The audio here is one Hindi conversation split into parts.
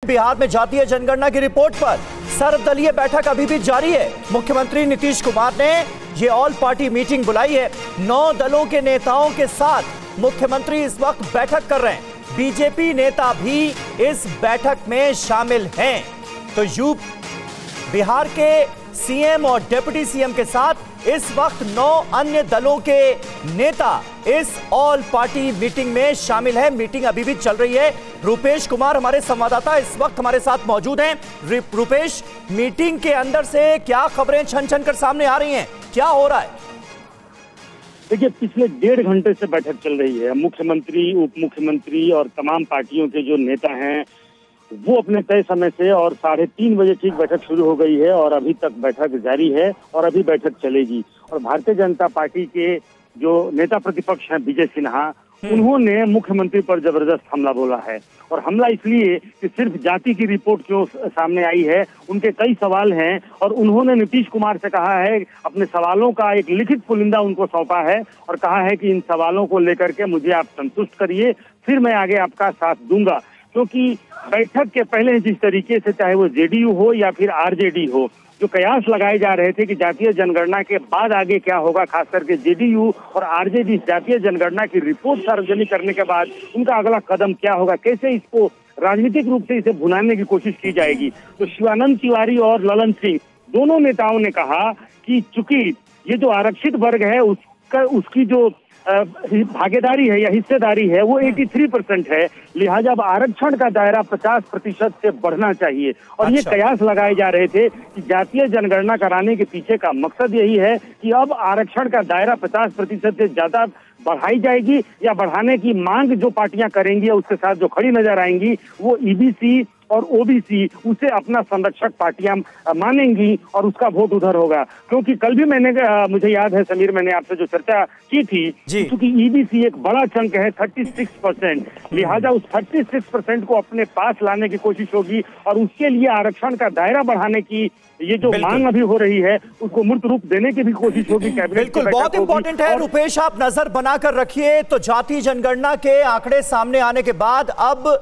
बिहार में जातीय जनगणना की रिपोर्ट पर सर्वदलीय बैठक अभी भी जारी है। मुख्यमंत्री नीतीश कुमार ने ये ऑल पार्टी मीटिंग बुलाई है। 9 दलों के नेताओं के साथ मुख्यमंत्री इस वक्त बैठक कर रहे हैं। बीजेपी नेता भी इस बैठक में शामिल हैं। तो बिहार के सीएम और डिप्टी सीएम के साथ इस वक्त 9 अन्य दलों के नेता इस ऑल पार्टी मीटिंग में शामिल है। मीटिंग अभी भी चल रही है। रूपेश कुमार हमारे संवाददाता इस वक्त हमारे साथ मौजूद हैं। रूपेश, मीटिंग के अंदर से क्या खबरें छन छन कर सामने आ रही हैं? क्या हो रहा है? देखिए, पिछले 1.5 घंटे से बैठक चल रही है। मुख्यमंत्री, उप मुख्यमंत्री और तमाम पार्टियों के जो नेता हैं वो अपने तय समय से और 3:30 बजे ठीक बैठक शुरू हो गई है और अभी तक बैठक जारी है और अभी बैठक चलेगी। और भारतीय जनता पार्टी के जो नेता प्रतिपक्ष हैं विजय सिन्हा, उन्होंने मुख्यमंत्री पर जबरदस्त हमला बोला है। और हमला इसलिए कि सिर्फ जाति की रिपोर्ट क्यों सामने आई है, उनके कई सवाल हैं और उन्होंने नीतीश कुमार से कहा है, अपने सवालों का एक लिखित पुलिंदा उनको सौंपा है और कहा है कि इन सवालों को लेकर के मुझे आप संतुष्ट करिए, फिर मैं आगे आपका साथ दूंगा। क्योंकि बैठक के पहले जिस तरीके से, चाहे वो जेडीयू हो या फिर आरजेडी हो, जो कयास लगाए जा रहे थे कि जातीय जनगणना के बाद आगे क्या होगा, खास करके जेडीयू और आरजेडी जातीय जनगणना की रिपोर्ट सार्वजनिक करने के बाद उनका अगला कदम क्या होगा, कैसे इसको राजनीतिक रूप से इसे भुनाने की कोशिश की जाएगी। तो शिवानंद तिवारी और ललन सिंह दोनों नेताओं ने कहा कि चूंकि ये जो आरक्षित वर्ग है उसकी जो भागीदारी है या हिस्सेदारी है वो 83% है, लिहाजा अब आरक्षण का दायरा 50% से बढ़ना चाहिए। और ये कयास लगाए जा रहे थे कि जातीय जनगणना कराने के पीछे का मकसद यही है कि अब आरक्षण का दायरा 50% से ज्यादा बढ़ाई जाएगी या बढ़ाने की मांग जो पार्टियां करेंगी उसके साथ जो खड़ी नजर आएंगी वो ईबीसी और ओबीसी उसे अपना संरक्षक पार्टियां मानेंगी और उसका वोट उधर होगा। क्योंकि कल भी मुझे याद है समीर, मैंने आपसे जो चर्चा की थी, क्योंकि ईबीसी एक बड़ा चंक है 36%, लिहाजा उस 36% को अपने पास लाने की कोशिश होगी और उसके लिए आरक्षण का दायरा बढ़ाने की ये जो मांग अभी हो रही है उसको मूर्त रूप देने की भी कोशिश होगी। कैबिनेट बिल्कुल बहुत इंपॉर्टेंट है। रूपेश, आप नजर बनाकर रखिए। तो जातीय जनगणना के आंकड़े सामने आने के बाद अब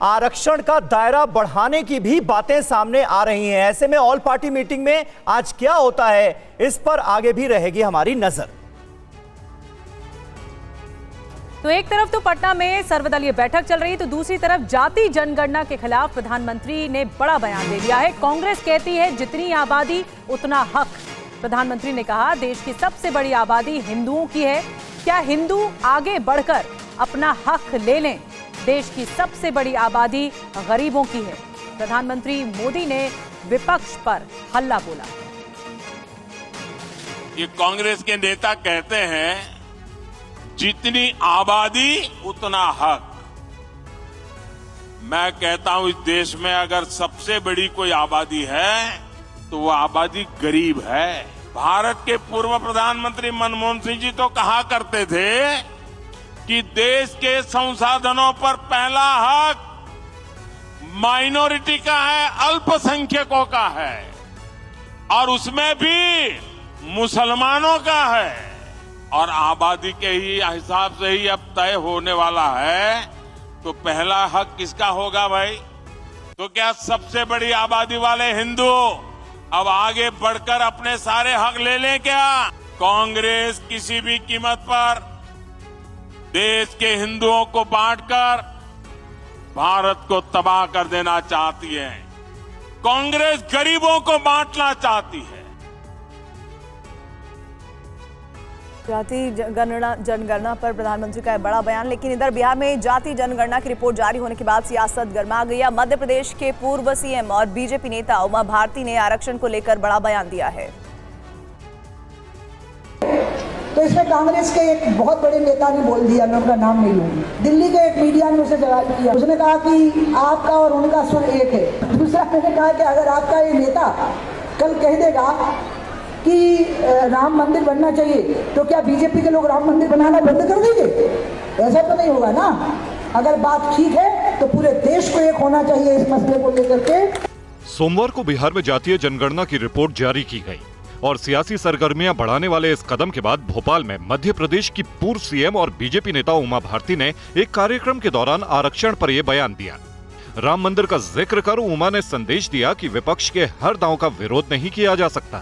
आरक्षण का दायरा बढ़ाने की भी बातें सामने आ रही हैं। ऐसे में ऑल पार्टी मीटिंग में आज क्या होता है, इस पर आगे भी रहेगी हमारी नजर। तो एक तरफ तो पटना में सर्वदलीय बैठक चल रही, तो दूसरी तरफ जाति जनगणना के खिलाफ प्रधानमंत्री ने बड़ा बयान दे दिया है। कांग्रेस कहती है जितनी आबादी उतना हक। प्रधानमंत्री ने कहा देश की सबसे बड़ी आबादी हिंदुओं की है, क्या हिंदू आगे बढ़कर अपना हक ले लें? देश की सबसे बड़ी आबादी गरीबों की है। प्रधानमंत्री मोदी ने विपक्ष पर हल्ला बोला। ये कांग्रेस के नेता कहते हैं जितनी आबादी उतना हक। मैं कहता हूं इस देश में अगर सबसे बड़ी कोई आबादी है तो वो आबादी गरीब है। भारत के पूर्व प्रधानमंत्री मनमोहन सिंह जी तो कहा करते थे कि देश के संसाधनों पर पहला हक माइनॉरिटी का है, अल्पसंख्यकों का है और उसमें भी मुसलमानों का है। और आबादी के ही हिसाब से ही अब तय होने वाला है। तो पहला हक किसका होगा भाई? तो क्या सबसे बड़ी आबादी वाले हिंदू अब आगे बढ़कर अपने सारे हक ले लें क्या? कांग्रेस किसी भी कीमत पर देश के हिंदुओं को बांटकर भारत को तबाह कर देना चाहती है। कांग्रेस गरीबों को बांटना चाहती है। जाति जनगणना पर प्रधानमंत्री का बड़ा बयान। लेकिन इधर बिहार में जाति जनगणना की रिपोर्ट जारी होने के बाद सियासत गर्मा गई है। मध्य प्रदेश के पूर्व सीएम और बीजेपी नेता उमा भारती ने आरक्षण को लेकर बड़ा बयान दिया है। तो इसमें कांग्रेस के एक बहुत बड़े नेता ने बोल दिया, मैं उनका नाम नहीं लूंगी, दिल्ली के एक मीडिया ने उसे जवाब दिया। उसने कहा कि आपका और उनका सुर एक है। दूसरा मैंने कहा कि अगर आपका ये नेता कल कह देगा कि राम मंदिर बनना चाहिए तो क्या बीजेपी के लोग राम मंदिर बनाना बंद कर देंगे? ऐसा तो नहीं होगा ना। अगर बात ठीक है तो पूरे देश को एक होना चाहिए इस मसले को लेकर के। सोमवार को बिहार में जातीय जनगणना की रिपोर्ट जारी की गई और सियासी सरगर्मियां बढ़ाने वाले इस कदम के बाद भोपाल में मध्य प्रदेश की पूर्व सीएम और बीजेपी नेता उमा भारती ने एक कार्यक्रम के दौरान आरक्षण पर यह बयान दिया। राम मंदिर का जिक्र कर उमा ने संदेश दिया कि विपक्ष के हर दांव का विरोध नहीं किया जा सकता।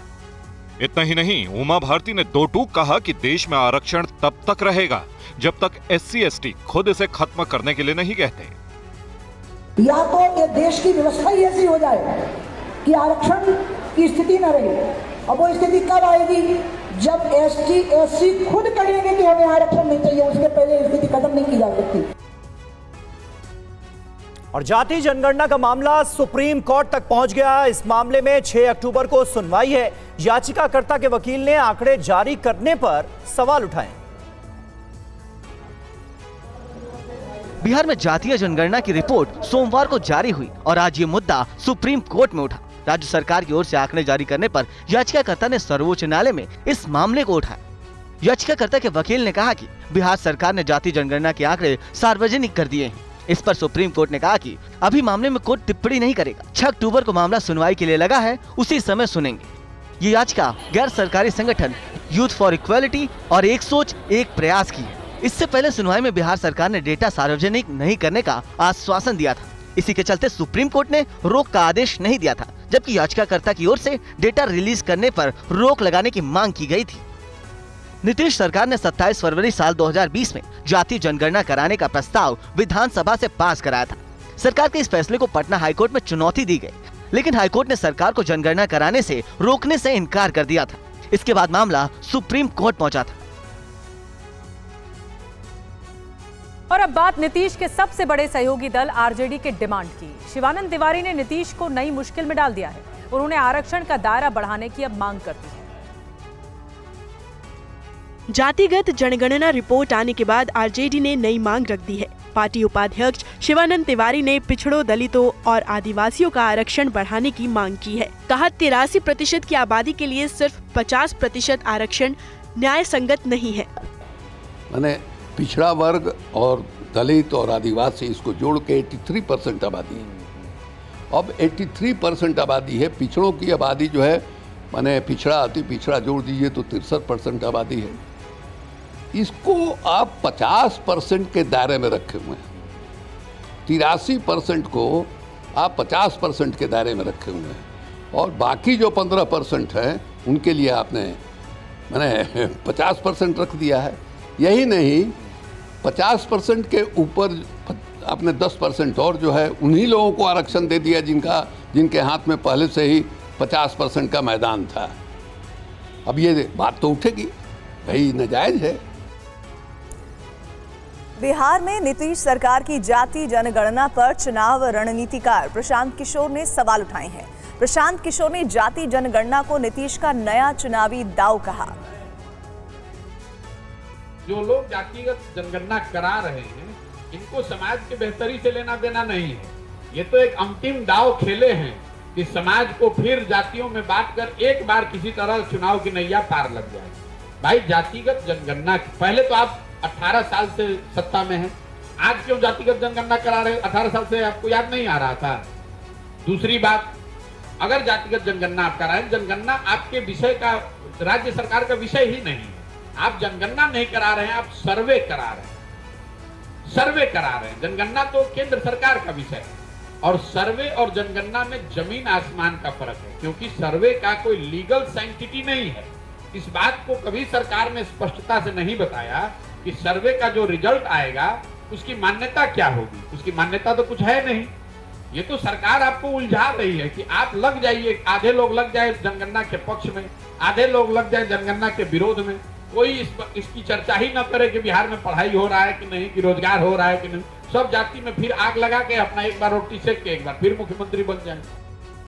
इतना ही नहीं, उमा भारती ने दो टूक कहा कि देश में आरक्षण तब तक रहेगा जब तक SC/ST खुद इसे खत्म करने के लिए नहीं कहते। या तो ये देश की व्यवस्था ही ऐसी हो जाए कि आरक्षण की स्थिति न रहे। अब वो स्थिति कब आएगी? जब ST/SC खुद कहेंगे कि हमें आरक्षण नहीं चाहिए, उसके पहले स्थिति खत्म नहीं की जा सकती। और जाति जनगणना का मामला सुप्रीम कोर्ट तक पहुंच गया। इस मामले में 6 अक्टूबर को सुनवाई है। याचिकाकर्ता के वकील ने आंकड़े जारी करने पर सवाल उठाए। बिहार में जातीय जनगणना की रिपोर्ट सोमवार को जारी हुई और आज ये मुद्दा सुप्रीम कोर्ट में उठा। राज्य सरकार की ओर से आंकड़े जारी करने पर याचिकाकर्ता ने सर्वोच्च न्यायालय में इस मामले को उठाया। याचिकाकर्ता के वकील ने कहा कि बिहार सरकार ने जातीय जनगणना के आंकड़े सार्वजनिक कर दिए हैं। इस पर सुप्रीम कोर्ट ने कहा कि अभी मामले में कोर्ट टिप्पणी नहीं करेगा। 6 अक्टूबर को मामला सुनवाई के लिए लगा है, उसी समय सुनेंगे। ये याचिका गैर सरकारी संगठन यूथ फॉर इक्वालिटी और एक सोच एक प्रयास की है। इससे पहले सुनवाई में बिहार सरकार ने डेटा सार्वजनिक नहीं करने का आश्वासन दिया था। इसी के चलते सुप्रीम कोर्ट ने रोक का आदेश नहीं दिया था, जबकि याचिकाकर्ता की ओर से डेटा रिलीज करने पर रोक लगाने की मांग की गई थी। नीतीश सरकार ने 27 फरवरी साल 2020 में जातीय जनगणना कराने का प्रस्ताव विधानसभा से पास कराया था। सरकार के इस फैसले को पटना हाईकोर्ट में चुनौती दी गई, लेकिन हाईकोर्ट ने सरकार को जनगणना कराने से रोकने से इनकार कर दिया था। इसके बाद मामला सुप्रीम कोर्ट पहुंचा था। और अब बात नीतीश के सबसे बड़े सहयोगी दल आरजेडी के डिमांड की। शिवानंद तिवारी ने नीतीश को नई मुश्किल में डाल दिया है। उन्होंने आरक्षण का दायरा बढ़ाने की अब मांग कर दी है। जातिगत जनगणना रिपोर्ट आने के बाद आरजेडी ने नई मांग रख दी है। पार्टी उपाध्यक्ष शिवानंद तिवारी ने पिछड़ों, दलितों और आदिवासियों का आरक्षण बढ़ाने की मांग की है। कहा 83% की आबादी के लिए सिर्फ 50% आरक्षण न्याय संगत नहीं है। मैंने पिछड़ा वर्ग और दलित और आदिवासी इसको जोड़ के 83% आबादी है। अब 83% आबादी है। पिछड़ों की आबादी जो है, मैंने पिछड़ा अति पिछड़ा जोड़ दीजिए तो 63% आबादी है। इसको आप 50% के दायरे में रखे हुए हैं। 83% को आप 50% के दायरे में रखे हुए हैं और बाकी जो 15% है उनके लिए आपने मैंने 50% रख दिया है। यही नहीं, 50% के ऊपर आपने 10% और जो है उन्हीं लोगों को आरक्षण दे दिया जिनके हाथ में पहले से ही 50% का मैदान था। अब ये बात तो उठेगी, भाई नाजायज है। बिहार में नीतीश सरकार की जाति जनगणना पर चुनाव रणनीतिकार प्रशांत किशोर ने सवाल उठाए हैं। प्रशांत किशोर ने जाति जनगणना को नीतीश का नया चुनावी दांव कहा। जो लोग जातिगत जनगणना करा रहे हैं, इनको समाज के बेहतरी से लेना देना नहीं है। ये तो एक अंतिम दांव खेले हैं कि समाज को फिर जातियों में बांटकर एक बार किसी तरह चुनाव की नैया पार लग जाए। भाई जातिगत जनगणना, पहले तो आप 18 साल से सत्ता में हैं, आज क्यों जातिगत जनगणना करा रहे? 18 साल से आपको याद नहीं आ रहा था? दूसरी बात, अगर जातिगत जनगणना आप कराएं, जनगणना आपके विषय का, राज्य सरकार का विषय ही नहीं है। आप जनगणना नहीं करा रहे हैं, आप सर्वे करा रहे हैं। सर्वे करा रहे हैं। जनगणना तो केंद्र सरकार का विषय है और सर्वे और जनगणना में जमीन आसमान का फर्क है, क्योंकि सर्वे का कोई लीगल सैंक्टिटी नहीं है। इस बात को कभी सरकार ने स्पष्टता से नहीं बताया कि सर्वे का जो रिजल्ट आएगा उसकी मान्यता क्या होगी। उसकी मान्यता तो कुछ है नहीं। ये तो सरकार आपको उलझा रही है कि आप लग जाइए, आधे लोग लग जाए जनगणना के पक्ष में, आधे लोग लग जाए जनगणना के विरोध में। कोई इसकी चर्चा ही न करे कि बिहार में पढ़ाई हो रहा है कि नहीं, कि रोजगार हो रहा है कि नहीं। सब जाति में फिर आग लगा के अपना एक बार रोटी सेक के एक बार फिर मुख्यमंत्री बन जाए।